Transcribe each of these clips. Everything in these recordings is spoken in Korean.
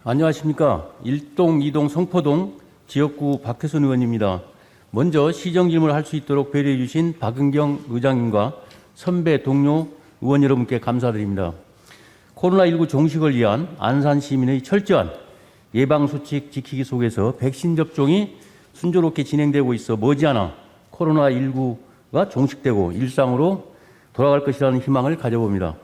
안녕하십니까. 1동, 2동, 성포동 지역구 박태순 의원입니다. 먼저 시정 질문을 할 수 있도록 배려해 주신 박은경 의장님과 선배 동료 의원 여러분께 감사드립니다. 코로나19 종식을 위한 안산 시민의 철저한 예방수칙 지키기 속에서 백신 접종이 순조롭게 진행되고 있어 머지않아 코로나19가 종식되고 일상으로 돌아갈 것이라는 희망을 가져봅니다.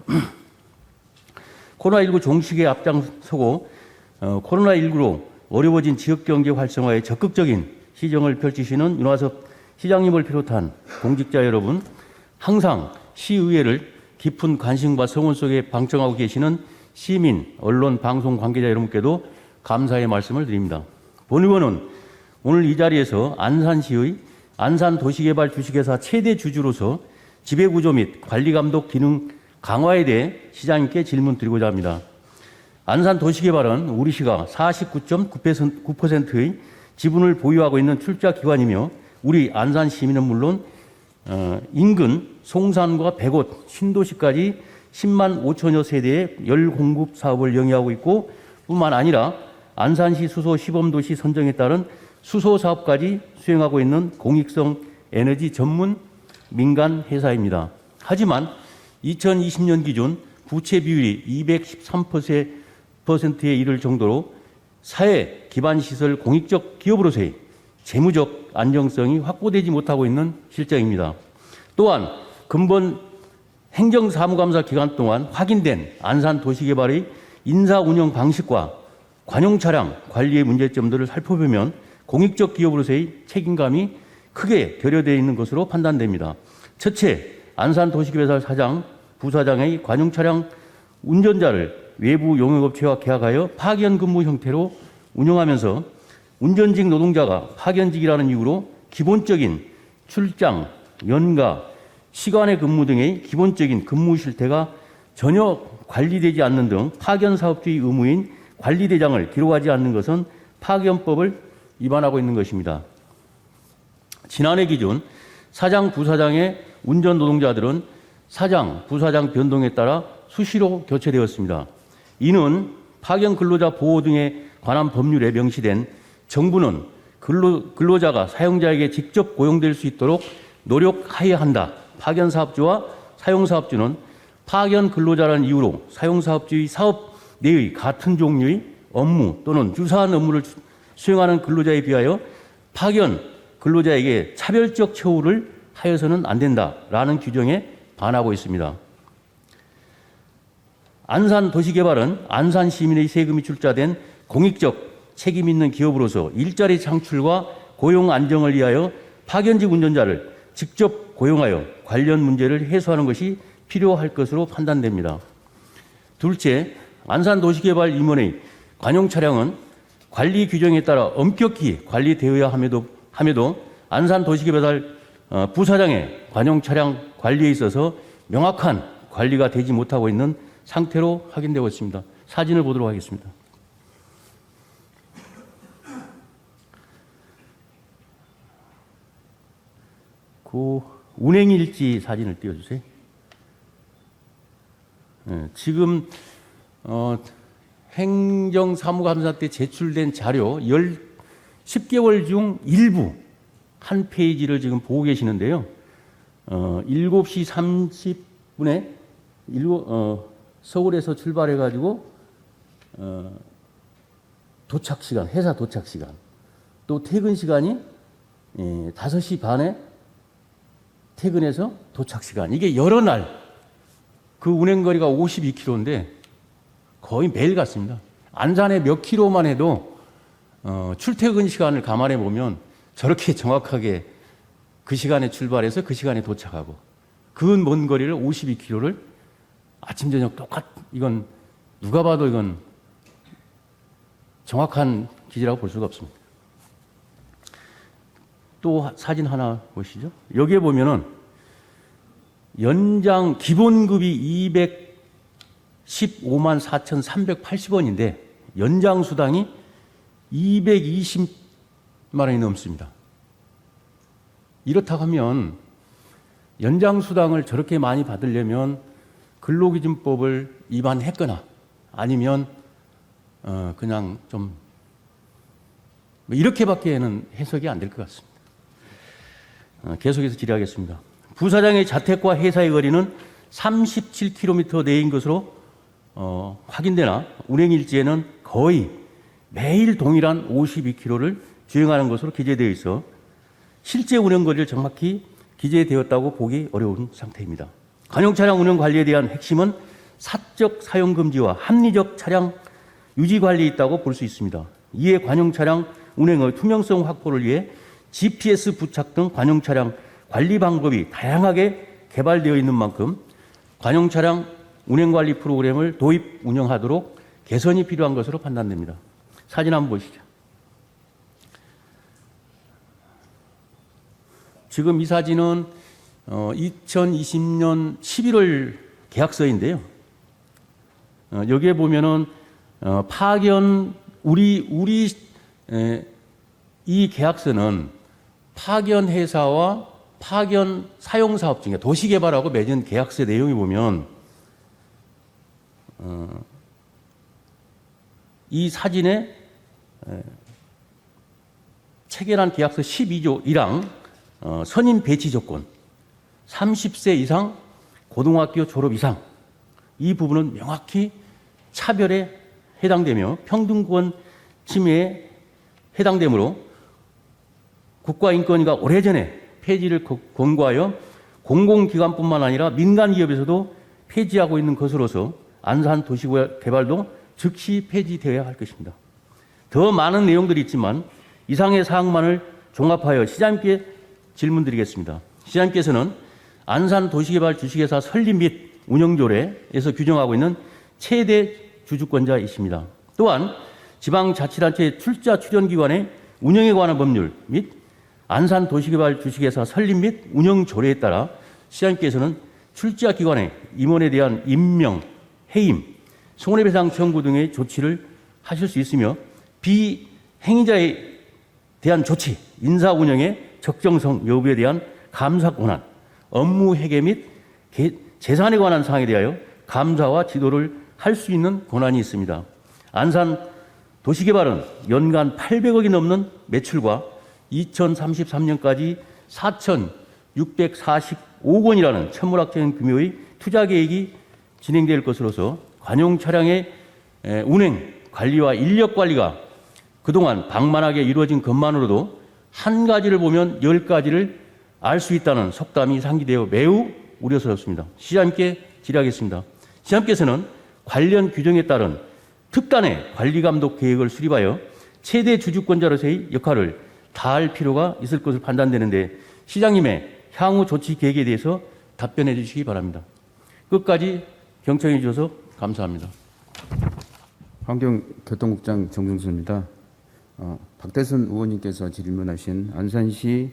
코로나19 종식에 앞장서고 코로나19로 어려워진 지역경제 활성화에 적극적인 시정을 펼치시는 윤화섭 시장님을 비롯한 공직자 여러분, 항상 시의회를 깊은 관심과 성원 속에 방청하고 계시는 시민, 언론, 방송 관계자 여러분께도 감사의 말씀을 드립니다. 본 의원은 오늘 이 자리에서 안산시의 안산도시개발 주식회사 최대 주주로서 지배구조 및 관리감독 기능 강화에 대해 시장님께 질문 드리고자 합니다. 안산도시개발은 우리시가 49.9%의 지분을 보유하고 있는 출자기관이며 우리 안산 시민은 물론 인근 송산과 백옷, 신도시까지 10만 5천여 세대의 열공급 사업을 영위하고 있고 뿐만 아니라 안산시 수소 시범도시 선정에 따른 수소 사업까지 수행하고 있는 공익성 에너지 전문 민간 회사입니다. 하지만 2020년 기준 부채 비율이 213%에 이를 정도로 사회 기반 시설 공익적 기업으로서의 재무적 안정성이 확보되지 못하고 있는 실정입니다. 또한 근본 행정사무감사 기간 동안 확인된 안산도시개발의 인사 운영 방식과 관용차량 관리의 문제점들을 살펴보면 공익적 기업으로서의 책임감이 크게 결여되어 있는 것으로 판단됩니다. 첫째, 안산도시개발 사장, 부사장의 관용차량 운전자를 외부 용역업체와 계약하여 파견 근무 형태로 운영하면서 운전직 노동자가 파견직이라는 이유로 기본적인 출장, 연가, 시간의 근무 등의 기본적인 근무 실태가 전혀 관리되지 않는 등 파견 사업주의 의무인 관리대장을 기록하지 않는 것은 파견법을 위반하고 있는 것입니다. 지난해 기준 사장, 부사장의 운전 노동자들은 사장, 부사장 변동에 따라 수시로 교체되었습니다. 이는 파견 근로자 보호 등에 관한 법률에 명시된 정부는 근로자가 사용자에게 직접 고용될 수 있도록 노력해야 한다. 파견 사업주와 사용 사업주는 파견 근로자라는 이유로 사용 사업주의 사업 내의 같은 종류의 업무 또는 유사한 업무를 수행하는 근로자에 비하여 파견 근로자에게 차별적 처우를 하여서는 안 된다라는 규정에 반하고 있습니다. 안산도시개발은 안산 시민의 세금이 출자된 공익적 책임 있는 기업으로서 일자리 창출과 고용 안정을 위하여 파견직 운전자를 직접 고용하여 관련 문제를 해소하는 것이 필요할 것으로 판단됩니다. 둘째, 안산도시개발 임원의 관용 차량은 관리 규정에 따라 엄격히 관리되어야 함에도 안산도시개발 부사장의 관용 차량 관리에 있어서 명확한 관리가 되지 못하고 있는 상태로 확인되고 있습니다. 사진을 보도록 하겠습니다. 그 운행일지 사진을 띄워주세요. 지금 행정사무감사 때 제출된 자료 10개월 중 일부 한 페이지를 지금 보고 계시는데요. 7시 30분에 서울에서 출발해가지고 도착 시간, 회사 도착 시간, 또 퇴근 시간이 5시 반에 퇴근해서 도착 시간. 이게 여러 날 그 운행거리가 52km인데 거의 매일 같습니다. 안산에 몇 킬로만 해도 출퇴근 시간을 감안해 보면 저렇게 정확하게 그 시간에 출발해서 그 시간에 도착하고 그 먼 거리를 52km를 아침 저녁 이건 누가 봐도 이건 정확한 기지라고 볼 수가 없습니다. 또 사진 하나 보시죠. 여기에 보면은 연장 기본급이 215만 4,380원인데 연장 수당이 220만 원이 넘습니다. 이렇다고 하면 연장 수당을 저렇게 많이 받으려면 근로기준법을 위반했거나 아니면 그냥 좀 이렇게밖에는 해석이 안 될 것 같습니다. 계속해서 질의하겠습니다. 부사장의 자택과 회사의 거리는 37km 내인 것으로 확인되나 운행일지에는 거의 매일 동일한 52km를 주행하는 것으로 기재되어 있어 실제 운행거리를 정확히 기재되었다고 보기 어려운 상태입니다. 관용차량 운행 관리에 대한 핵심은 사적 사용 금지와 합리적 차량 유지 관리에 있다고 볼 수 있습니다. 이에 관용차량 운행의 투명성 확보를 위해 GPS 부착 등 관용차량 관리 방법이 다양하게 개발되어 있는 만큼 관용차량 운행관리 프로그램을 도입 운영하도록 개선이 필요한 것으로 판단됩니다. 사진 한번 보시죠. 지금 이 사진은 2020년 11월 계약서인데요. 여기에 보면은 파견 이 계약서는 파견 회사와 파견 사용 사업 중에 도시개발하고 맺은 계약서 내용이 보면 이 사진에 체결한 계약서 12조 1항 선임 배치 조건 30세 이상 고등학교 졸업 이상 이 부분은 명확히 차별에 해당되며 평등권 침해에 해당되므로 국가인권위가 오래전에 폐지를 권고하여 공공기관뿐만 아니라 민간기업에서도 폐지하고 있는 것으로서 안산 도시개발도 즉시 폐지되어야 할 것입니다. 더 많은 내용들이 있지만 이상의 사항만을 종합하여 시장님께 질문드리겠습니다. 시장님께서는 안산 도시개발 주식회사 설립 및 운영조례에서 규정하고 있는 최대 주주권자이십니다. 또한 지방자치단체 출자 출연기관의 운영에 관한 법률 및 안산 도시개발 주식회사 설립 및 운영조례에 따라 시장님께서는 출자 기관의 임원에 대한 임명, 해임, 손해배상 청구 등의 조치를 하실 수 있으며 비행위자에 대한 조치, 인사 운영의 적정성 여부에 대한 감사 권한, 업무 회계 및 재산에 관한 사항에 대하여 감사와 지도를 할 수 있는 권한이 있습니다. 안산 도시개발은 연간 800억이 넘는 매출과 2033년까지 4,645억 원이라는 천문학적인 규모의 투자 계획이 진행될 것으로서 관용 차량의 운행, 관리와 인력 관리가 그동안 방만하게 이루어진 것만으로도 한 가지를 보면 10가지를 알 수 있다는 속담이 상기되어 매우 우려스럽습니다. 시장님께 질의하겠습니다. 시장님께서는 관련 규정에 따른 특단의 관리감독 계획을 수립하여 최대 주주권자로서의 역할을 다할 필요가 있을 것으로 판단되는데 시장님의 향후 조치 계획에 대해서 답변해 주시기 바랍니다. 끝까지 경청해 주셔서 감사합니다. 환경교통국장 정승수입니다. 박대선 의원님께서 질문하신 안산시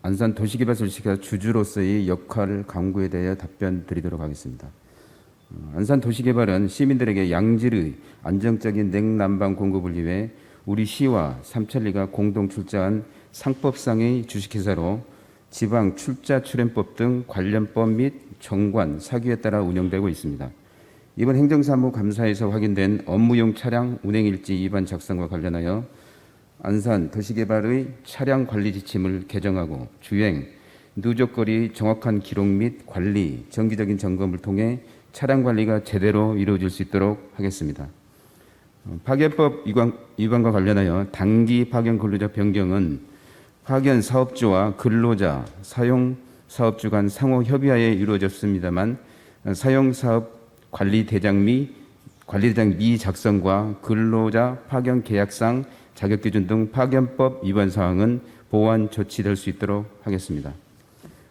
안산 도시개발주식회사 주주로서의 역할 강구에 대해 답변 드리도록 하겠습니다. 안산 도시개발은 시민들에게 양질의 안정적인 냉난방 공급을 위해 우리 시와 삼천리가 공동 출자한 상법상의 주식회사로 지방 출자 출연법 등 관련법 및 정관, 사규에 따라 운영되고 있습니다. 이번 행정사무감사에서 확인된 업무용 차량 운행일지 위반 작성과 관련하여 안산 도시개발의 차량 관리 지침을 개정하고 주행, 누적거리 정확한 기록 및 관리, 정기적인 점검을 통해 차량 관리가 제대로 이루어질 수 있도록 하겠습니다. 파견법 위반과 관련하여 단기 파견 근로자 변경은 파견 사업주와 근로자, 사용 사업주 간 상호 협의하에 이루어졌습니다만 사용 사업 관리대장 미작성과 근로자 파견 계약상 자격기준 등 파견법 위반 사항은 보완 조치될 수 있도록 하겠습니다.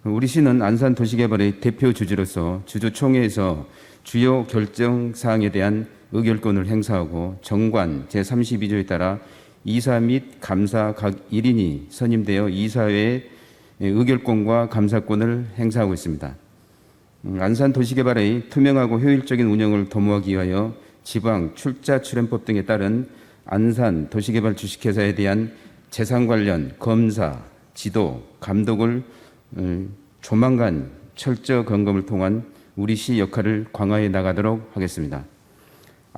우리 시는 안산 도시개발의 대표 주주로서 주주총회에서 주요 결정 사항에 대한 의결권을 행사하고 정관 제32조에 따라 이사 및 감사 각 1인이 선임되어 이사회의 의결권과 감사권을 행사하고 있습니다. 안산 도시개발의 투명하고 효율적인 운영을 도모하기 위하여 지방 출자 출연법 등에 따른 안산 도시개발 주식회사에 대한 재산 관련 검사, 지도, 감독을 조만간 철저 점검을 통한 우리 시 역할을 강화해 나가도록 하겠습니다.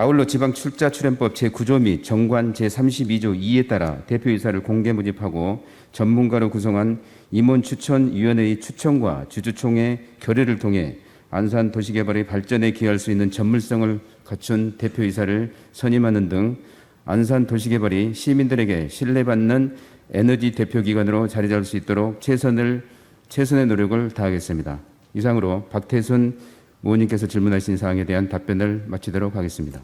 아울러 지방출자출연법 제9조 및 정관 제32조 2에 따라 대표이사를 공개 모집하고 전문가로 구성한 임원추천위원회의 추천과 주주총회 결의를 통해 안산 도시개발의 발전에 기여할 수 있는 전문성을 갖춘 대표이사를 선임하는 등 안산 도시개발이 시민들에게 신뢰받는 에너지 대표기관으로 자리 잡을 수 있도록 최선의 노력을 다하겠습니다. 이상으로 박태순 의원님께서 질문하신 사항에 대한 답변을 마치도록 하겠습니다.